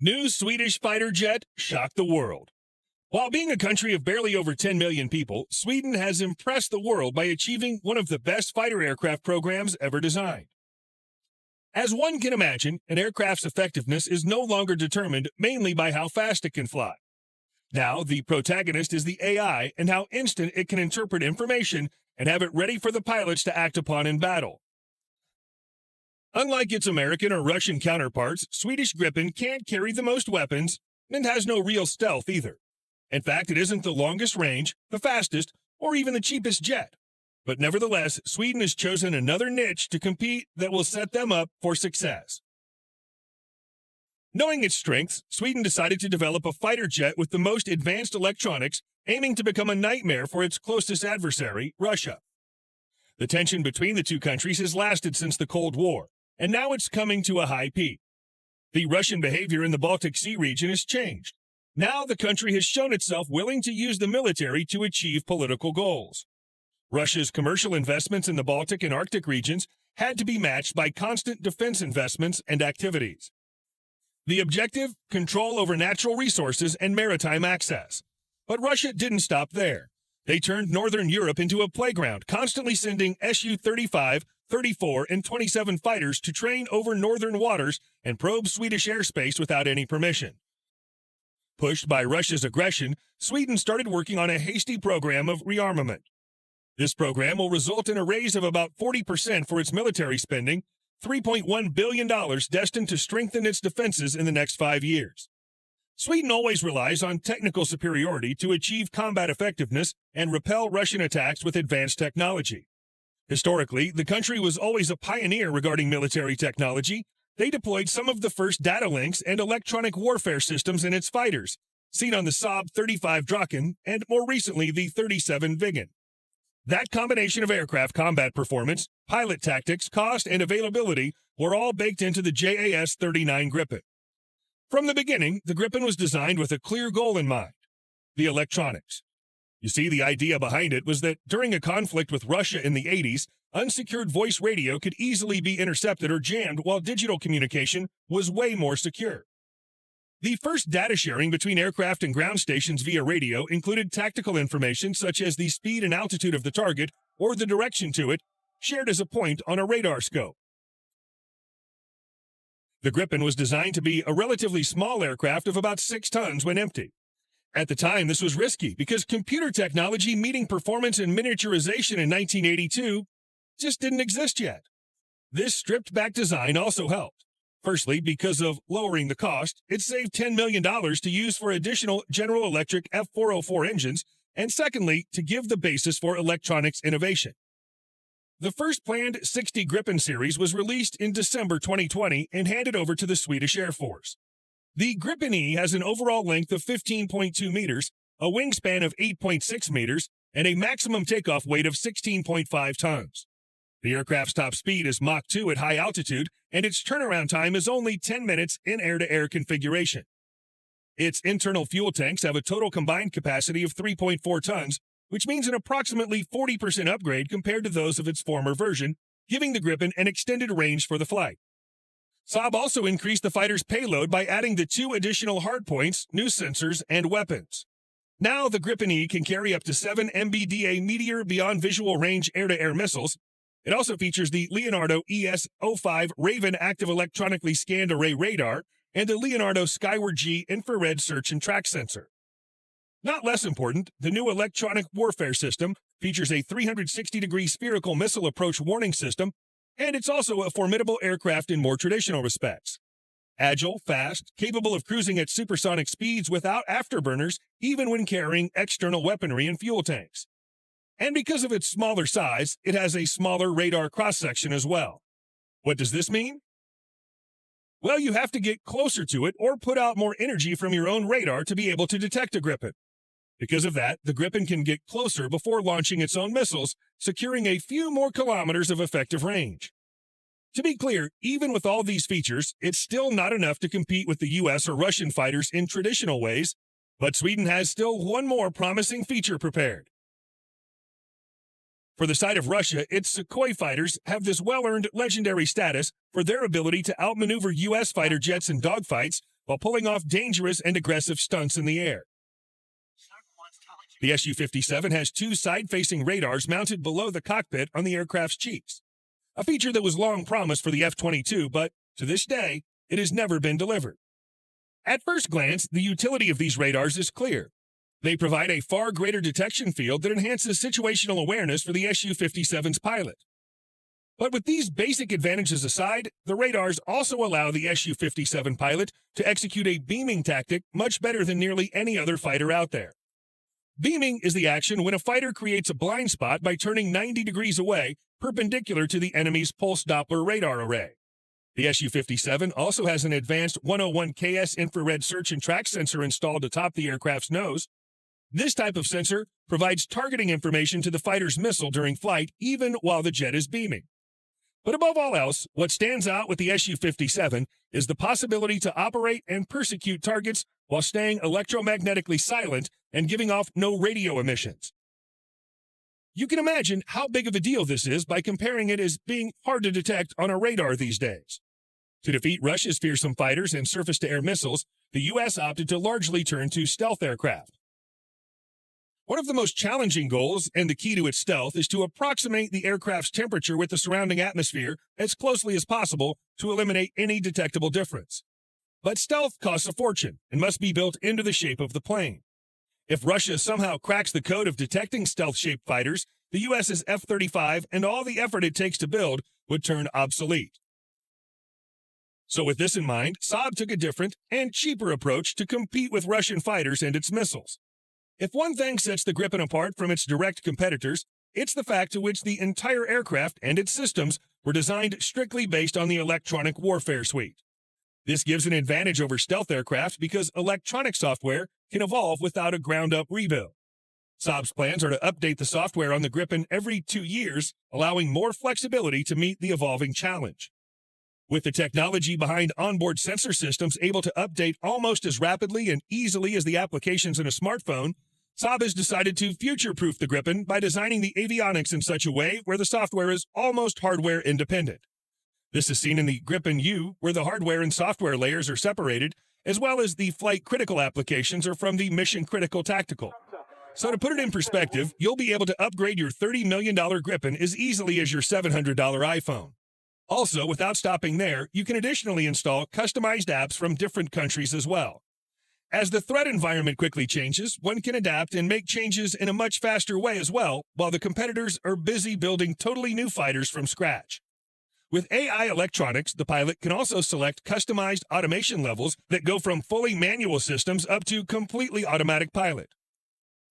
New Swedish fighter jet shocked the world. While being a country of barely over 10 million people, Sweden has impressed the world by achieving one of the best fighter aircraft programs ever designed. As one can imagine, an aircraft's effectiveness is no longer determined mainly by how fast it can fly. Now, the protagonist is the AI and how instant it can interpret information and have it ready for the pilots to act upon in battle. Unlike its American or Russian counterparts, Swedish Gripen can't carry the most weapons and has no real stealth either. In fact, it isn't the longest range, the fastest, or even the cheapest jet. But nevertheless, Sweden has chosen another niche to compete that will set them up for success. Knowing its strengths, Sweden decided to develop a fighter jet with the most advanced electronics, aiming to become a nightmare for its closest adversary, Russia. The tension between the two countries has lasted since the Cold War, and now it's coming to a high peak. The Russian behavior in the Baltic Sea region has changed. Now the country has shown itself willing to use the military to achieve political goals. Russia's commercial investments in the Baltic and Arctic regions had to be matched by constant defense investments and activities. The objective? Control over natural resources and maritime access. But Russia didn't stop there. They turned Northern Europe into a playground, constantly sending Su-35, 34, and 27 fighters to train over northern waters and probe Swedish airspace without any permission. Pushed by Russia's aggression, Sweden started working on a hasty program of rearmament. This program will result in a raise of about 40% for its military spending, $3.1 billion destined to strengthen its defenses in the next 5 years. Sweden always relies on technical superiority to achieve combat effectiveness and repel Russian attacks with advanced technology. Historically, the country was always a pioneer regarding military technology. They deployed some of the first data links and electronic warfare systems in its fighters, seen on the Saab 35 Draken and more recently the 37 Viggen. That combination of aircraft combat performance, pilot tactics, cost, and availability were all baked into the JAS-39 Gripen. From the beginning, the Gripen was designed with a clear goal in mind: the electronics. You see, the idea behind it was that during a conflict with Russia in the 80s, unsecured voice radio could easily be intercepted or jammed while digital communication was way more secure. The first data sharing between aircraft and ground stations via radio included tactical information such as the speed and altitude of the target or the direction to it, shared as a point on a radar scope. The Gripen was designed to be a relatively small aircraft of about 6 tons when empty. At the time, this was risky because computer technology meeting performance and miniaturization in 1982 just didn't exist yet. This stripped-back design also helped. Firstly, because of lowering the cost, it saved $10 million to use for additional General Electric F404 engines, and secondly, to give the basis for electronics innovation. The first planned 60 Gripen series was released in December 2020 and handed over to the Swedish Air Force. The Gripen E has an overall length of 15.2 meters, a wingspan of 8.6 meters, and a maximum takeoff weight of 16.5 tons. The aircraft's top speed is Mach 2 at high altitude, and its turnaround time is only 10 minutes in air-to-air configuration. Its internal fuel tanks have a total combined capacity of 3.4 tons, which means an approximately 40% upgrade compared to those of its former version, giving the Gripen an extended range for the flight. Saab also increased the fighter's payload by adding the 2 additional hardpoints, new sensors, and weapons. Now the Gripen E can carry up to 7 MBDA Meteor Beyond Visual Range air-to-air missiles. It also features the Leonardo ES-05 Raven active electronically scanned array radar and the Leonardo Skyward G infrared search and track sensor. Not less important, the new electronic warfare system features a 360-degree spherical missile approach warning system, and it's also a formidable aircraft in more traditional respects. Agile, fast, capable of cruising at supersonic speeds without afterburners, even when carrying external weaponry and fuel tanks. And because of its smaller size, it has a smaller radar cross-section as well. What does this mean? Well, you have to get closer to it or put out more energy from your own radar to be able to detect a Gripen. Because of that, the Gripen can get closer before launching its own missiles, securing a few more kilometers of effective range. To be clear, even with all these features, it's still not enough to compete with the US or Russian fighters in traditional ways, but Sweden has still one more promising feature prepared. For the side of Russia, its Sukhoi fighters have this well-earned legendary status for their ability to outmaneuver U.S. fighter jets in dogfights while pulling off dangerous and aggressive stunts in the air. The Su-57 has two side-facing radars mounted below the cockpit on the aircraft's cheeks, a feature that was long promised for the F-22, but to this day, it has never been delivered. At first glance, the utility of these radars is clear. They provide a far greater detection field that enhances situational awareness for the Su-57's pilot. But with these basic advantages aside, the radars also allow the Su-57 pilot to execute a beaming tactic much better than nearly any other fighter out there. Beaming is the action when a fighter creates a blind spot by turning 90 degrees away, perpendicular to the enemy's pulse Doppler radar array. The Su-57 also has an advanced 101 KS infrared search and track sensor installed atop the aircraft's nose. This type of sensor provides targeting information to the fighter's missile during flight, even while the jet is beaming. But above all else, what stands out with the Su-57 is the possibility to operate and persecute targets while staying electromagnetically silent and giving off no radio emissions. You can imagine how big of a deal this is by comparing it as being hard to detect on a radar these days. To defeat Russia's fearsome fighters and surface-to-air missiles, the U.S. opted to largely turn to stealth aircraft. One of the most challenging goals, and the key to its stealth, is to approximate the aircraft's temperature with the surrounding atmosphere as closely as possible to eliminate any detectable difference. But stealth costs a fortune and must be built into the shape of the plane. If Russia somehow cracks the code of detecting stealth-shaped fighters, the U.S.'s F-35 and all the effort it takes to build would turn obsolete. So with this in mind, Saab took a different and cheaper approach to compete with Russian fighters and its missiles. If one thing sets the Gripen apart from its direct competitors, it's the fact to which the entire aircraft and its systems were designed strictly based on the electronic warfare suite. This gives an advantage over stealth aircraft because electronic software can evolve without a ground-up rebuild. Saab's plans are to update the software on the Gripen every 2 years, allowing more flexibility to meet the evolving challenge. With the technology behind onboard sensor systems able to update almost as rapidly and easily as the applications in a smartphone, Saab has decided to future-proof the Gripen by designing the avionics in such a way where the software is almost hardware independent. This is seen in the Gripen U, where the hardware and software layers are separated, as well as the flight-critical applications are from the mission-critical tactical. So to put it in perspective, you'll be able to upgrade your $30 million Gripen as easily as your $700 iPhone. Also, without stopping there, you can additionally install customized apps from different countries as well. As the threat environment quickly changes, one can adapt and make changes in a much faster way as well, while the competitors are busy building totally new fighters from scratch. With AI electronics, the pilot can also select customized automation levels that go from fully manual systems up to completely automatic pilot.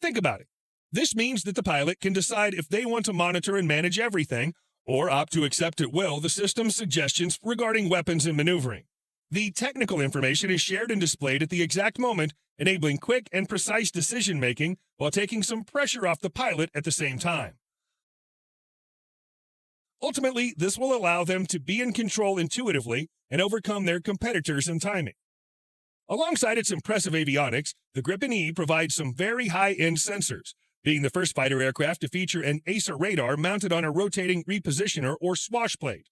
Think about it. This means that the pilot can decide if they want to monitor and manage everything, or opt to accept at will the system's suggestions regarding weapons and maneuvering. The technical information is shared and displayed at the exact moment, enabling quick and precise decision-making while taking some pressure off the pilot at the same time. Ultimately, this will allow them to be in control intuitively and overcome their competitors in timing. Alongside its impressive avionics, the Gripen E provides some very high-end sensors, being the first fighter aircraft to feature an AESA radar mounted on a rotating repositioner or swash plate.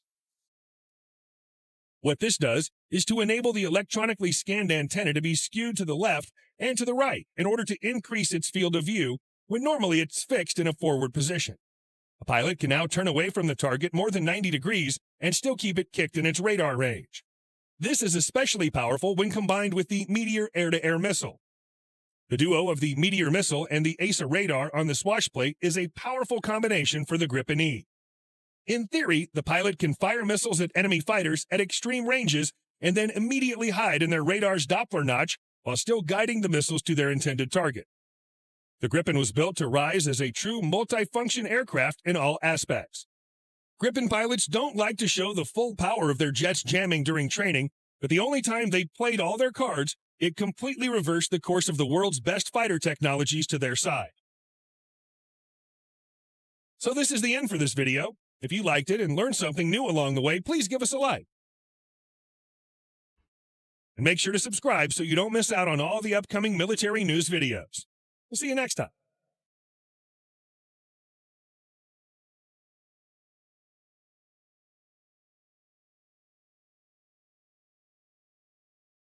What this does is to enable the electronically scanned antenna to be skewed to the left and to the right in order to increase its field of view when normally it's fixed in a forward position. A pilot can now turn away from the target more than 90 degrees and still keep it kicked in its radar range. This is especially powerful when combined with the Meteor air-to-air missile. The duo of the Meteor missile and the AESA radar on the swash plate is a powerful combination for the Gripen E. In theory, the pilot can fire missiles at enemy fighters at extreme ranges and then immediately hide in their radar's Doppler notch while still guiding the missiles to their intended target. The Gripen was built to rise as a true multifunction aircraft in all aspects. Gripen pilots don't like to show the full power of their jets jamming during training, but the only time they played all their cards, it completely reversed the course of the world's best fighter technologies to their side. So this is the end for this video. If you liked it and learned something new along the way, please give us a like. And make sure to subscribe so you don't miss out on all the upcoming military news videos. We'll see you next time.